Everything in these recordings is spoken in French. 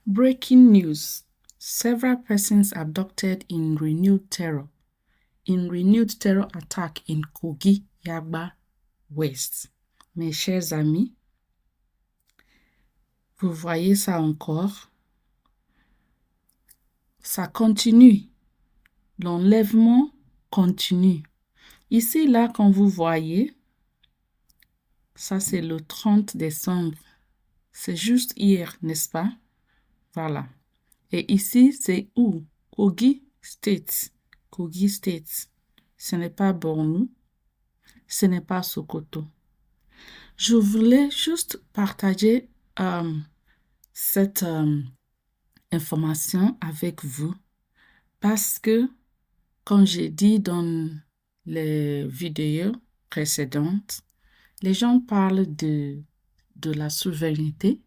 Breaking news. Several persons abducted in renewed terror attack in Kogi, Yagba West. Mes chers amis, vous voyez ça encore? Ça continue. L'enlèvement continue. Ici, là, quand vous voyez, ça c'est le 30 décembre. C'est juste hier, n'est-ce pas? Voilà. Et ici, c'est où? Kogi State. Kogi State. Ce n'est pas Borno. Ce n'est pas Sokoto. Je voulais juste partager cette information avec vous parce que, comme j'ai dit dans les vidéos précédentes, les gens parlent de la souveraineté.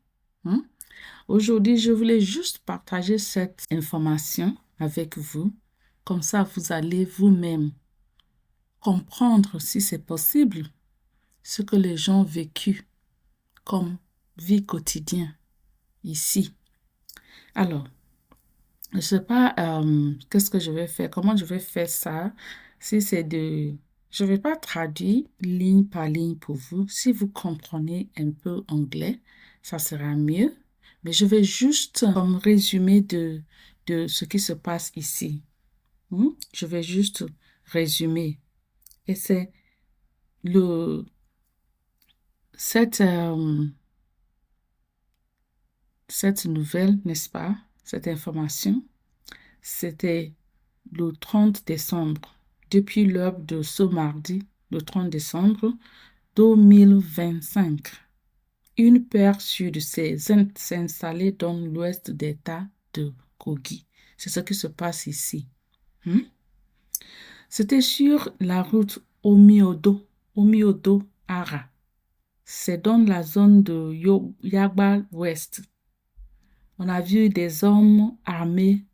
Aujourd'hui, je voulais juste partager cette information avec vous. Comme ça, vous allez vous-même comprendre si c'est possible ce que les gens ont vécu comme vie quotidienne ici. Alors, je ne sais pas qu'est-ce que je vais faire, comment je vais faire ça. Si c'est je ne vais pas traduire ligne par ligne pour vous. Si vous comprenez un peu anglais, ça sera mieux. Mais je vais juste comme résumé de ce qui se passe ici. Je vais juste résumer. Et c'est cette nouvelle, n'est-ce pas? Cette information, c'était le 30 décembre, depuis l'heure de ce mardi, le 30 décembre 2025. Une paire sud s'est installée dans l'ouest d'État de Kogi. C'est ce qui se passe ici. C'était sur la route Omiodo-Ara. C'est dans la zone de Yagba Ouest. On a vu des hommes armés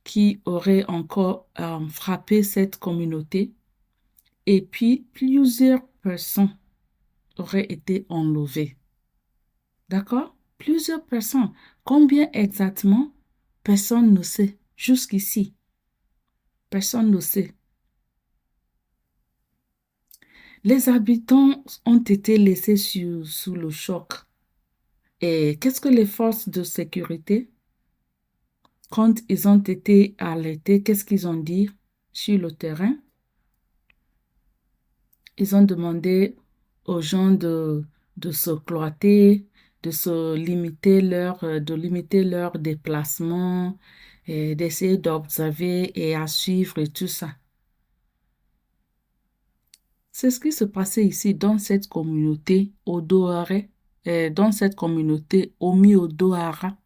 qui auraient encore frappé cette communauté et puis plusieurs personnes auraient été enlevées. D'accord? Plusieurs personnes. Combien exactement? Personne ne sait. Jusqu'ici, personne ne sait. Les habitants ont été laissés sous le choc. Et qu'est-ce que les forces de sécurité, quand ils ont été alertés, qu'est-ce qu'ils ont dit sur le terrain? Ils ont demandé aux gens de se cloîtrer, de limiter leur déplacement, et d'essayer d'observer et à suivre et tout ça. C'est ce qui se passait ici dans cette communauté Odoare, dans cette communauté Omi-Odoara,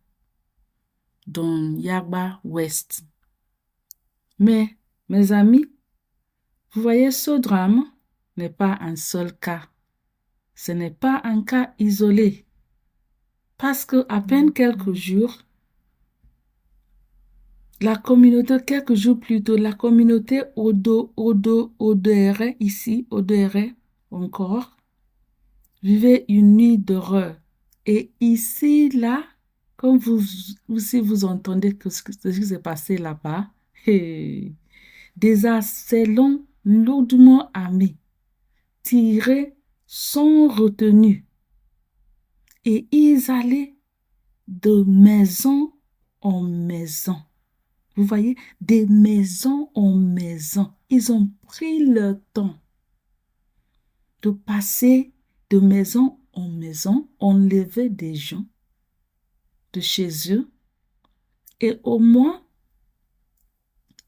dans Yagba Ouest. Mais, mes amis, vous voyez, ce drame n'est pas un seul cas. Ce n'est pas un cas isolé. Parce que à peine quelques jours plus tôt, la communauté Odoere, ici, Odoere encore, vivait une nuit d'horreur. Et ici, là, comme si vous entendez ce qui s'est passé là-bas, des assaillants lourdement armés tiraient sans retenue et ils allaient de maison en maison. Vous voyez, des maisons en maison. Ils ont pris le temps de passer de maison en maison, enlever des gens de chez eux. Et au moins,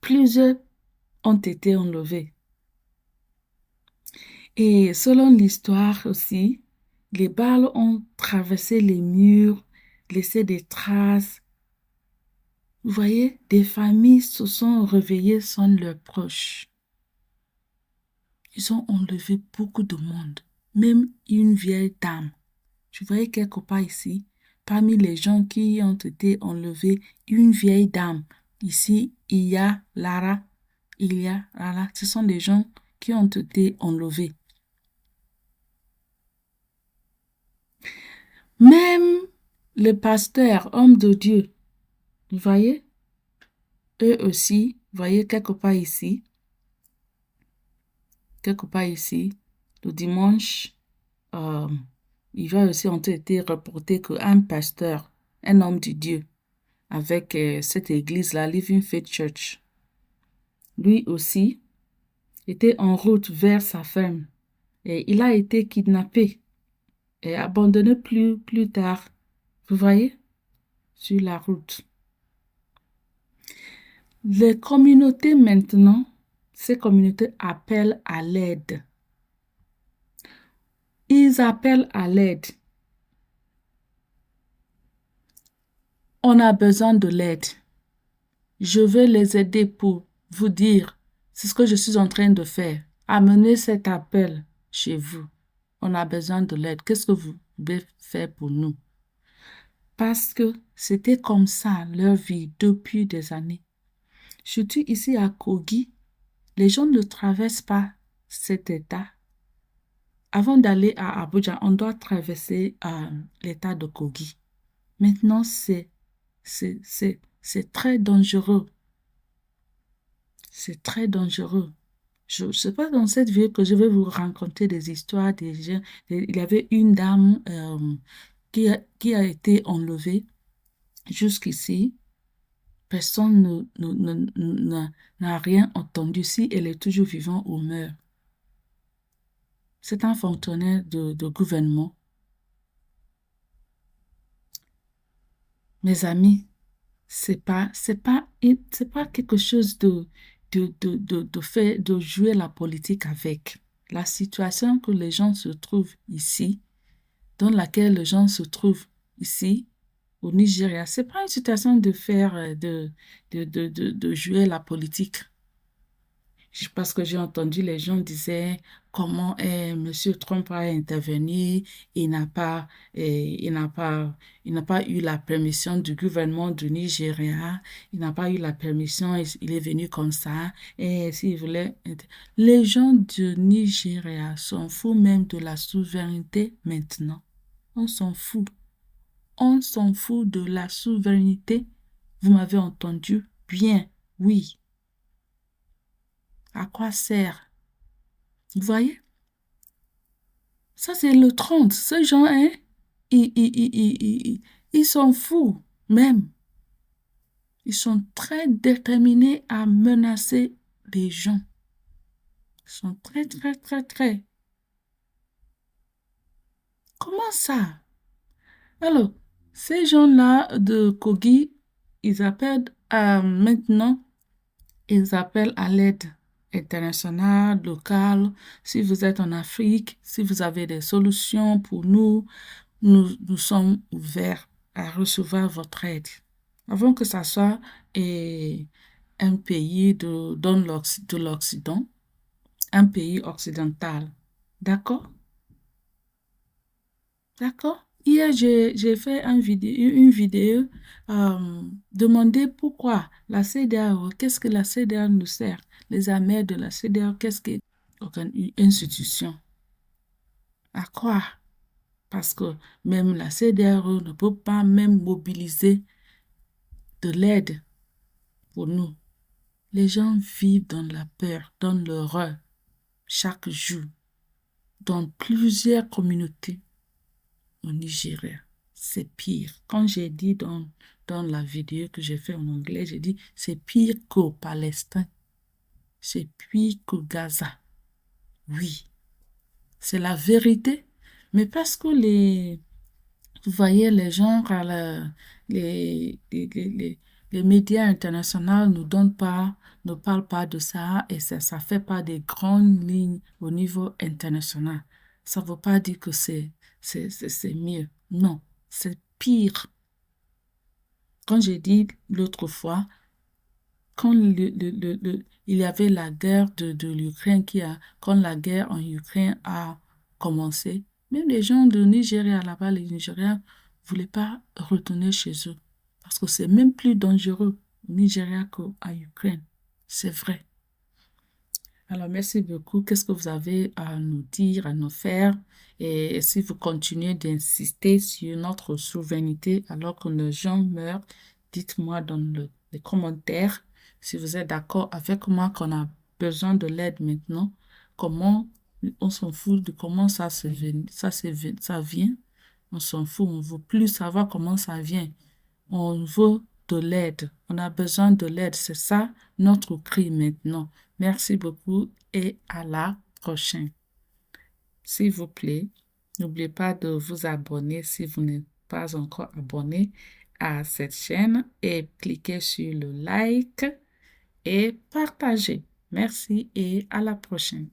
plusieurs ont été enlevés. Et selon l'histoire aussi, les balles ont traversé les murs, laissé des traces. Vous voyez, des familles se sont réveillées sans leurs proches. Ils ont enlevé beaucoup de monde, même une vieille dame. Je voyais quelque part ici, parmi les gens qui ont été enlevés, une vieille dame. Ici, il y a Lara. Ce sont des gens qui ont été enlevés. Même Les pasteurs, hommes de Dieu, vous voyez, eux aussi, vous voyez quelque part ici, le dimanche, euh, il va aussi ont été reporté qu'un pasteur, un homme de Dieu, avec cette église-là, Living Faith Church, lui aussi était en route vers sa ferme et il a été kidnappé et abandonné plus tard, vous voyez, sur la route. Les communautés maintenant, ces communautés appellent à l'aide. Ils appellent à l'aide. On a besoin de l'aide. Je veux les aider pour vous dire, c'est ce que je suis en train de faire. Amenez cet appel chez vous. On a besoin de l'aide. Qu'est-ce que vous pouvez faire pour nous? Parce que c'était comme ça leur vie depuis des années. Surtout ici à Kogi, les gens ne traversent pas cet état. Avant d'aller à Abuja, on doit traverser l'état de Kogi. Maintenant, c'est très dangereux. C'est très dangereux. Je ne sais pas dans cette vidéo que je vais vous raconter des histoires des gens. Il y avait une dame qui a été enlevée jusqu'ici. Personne n'a rien entendu si elle est toujours vivante ou meurt. C'est un fonctionnaire de gouvernement. Mes amis, c'est pas quelque chose de faire, de jouer la politique avec. La situation que les gens se trouvent ici, dans laquelle les gens se trouvent ici, au Nigeria, c'est pas une situation de faire, de jouer la politique. Parce que j'ai entendu les gens disaient comment Monsieur Trump a intervenu, il n'a pas, il n'a pas eu la permission du gouvernement du Nigeria, il n'a pas eu la permission, il est venu comme ça, et s'il voulait... Les gens du Nigeria s'en foutent même de la souveraineté maintenant. On s'en fout. On s'en fout de la souveraineté. Vous m'avez entendu? Bien, oui. À quoi sert? Vous voyez? Ça, c'est le 30. Ces gens, hein, ils s'en foutent même. Ils sont très déterminés à menacer les gens. Ils sont très, très, très, très. Comment ça? Alors, ces gens-là de Kogi, ils appellent maintenant, ils appellent à l'aide internationale, locale. Si vous êtes en Afrique, si vous avez des solutions pour nous, nous sommes ouverts à recevoir votre aide. Avant que ça soit un pays de l'Occident, un pays occidental. D'accord? D'accord? Hier, j'ai fait une vidéo demander pourquoi la CEDEAO, qu'est-ce que la CEDEAO nous sert? Les armées de la CEDEAO, qu'est-ce que une institution? À quoi? Parce que même la CEDEAO ne peut pas même mobiliser de l'aide pour nous. Les gens vivent dans la peur, dans l'horreur, chaque jour, dans plusieurs communautés au Nigeria. C'est pire. Quand j'ai dit dans la vidéo que j'ai fait en anglais, j'ai dit c'est pire qu'au Palestine. C'est pire qu'au Gaza. Oui, c'est la vérité. Mais parce que vous voyez, les gens, les médias internationaux ne parlent pas de ça et ça fait pas des grandes lignes au niveau international. Ça ne veut pas dire que c'est mieux. Non, c'est pire. Quand j'ai dit l'autre fois, quand il y avait la guerre de l'Ukraine quand la guerre en Ukraine a commencé, même les gens de Nigeria là-bas, les Nigériens, ne voulaient pas retourner chez eux. Parce que c'est même plus dangereux au Nigeria qu'en Ukraine. C'est vrai. Alors, merci beaucoup. Qu'est-ce que vous avez à nous dire, à nous faire? Et si vous continuez d'insister sur notre souveraineté alors que nos gens meurent, dites-moi dans les commentaires si vous êtes d'accord avec moi qu'on a besoin de l'aide maintenant. Comment on s'en fout de comment ça vient. On s'en fout. On ne veut plus savoir comment ça vient. On veut de l'aide. On a besoin de l'aide. C'est ça notre cri maintenant. Merci beaucoup et à la prochaine. S'il vous plaît, n'oubliez pas de vous abonner si vous n'êtes pas encore abonné à cette chaîne et cliquez sur le like et partagez. Merci et à la prochaine.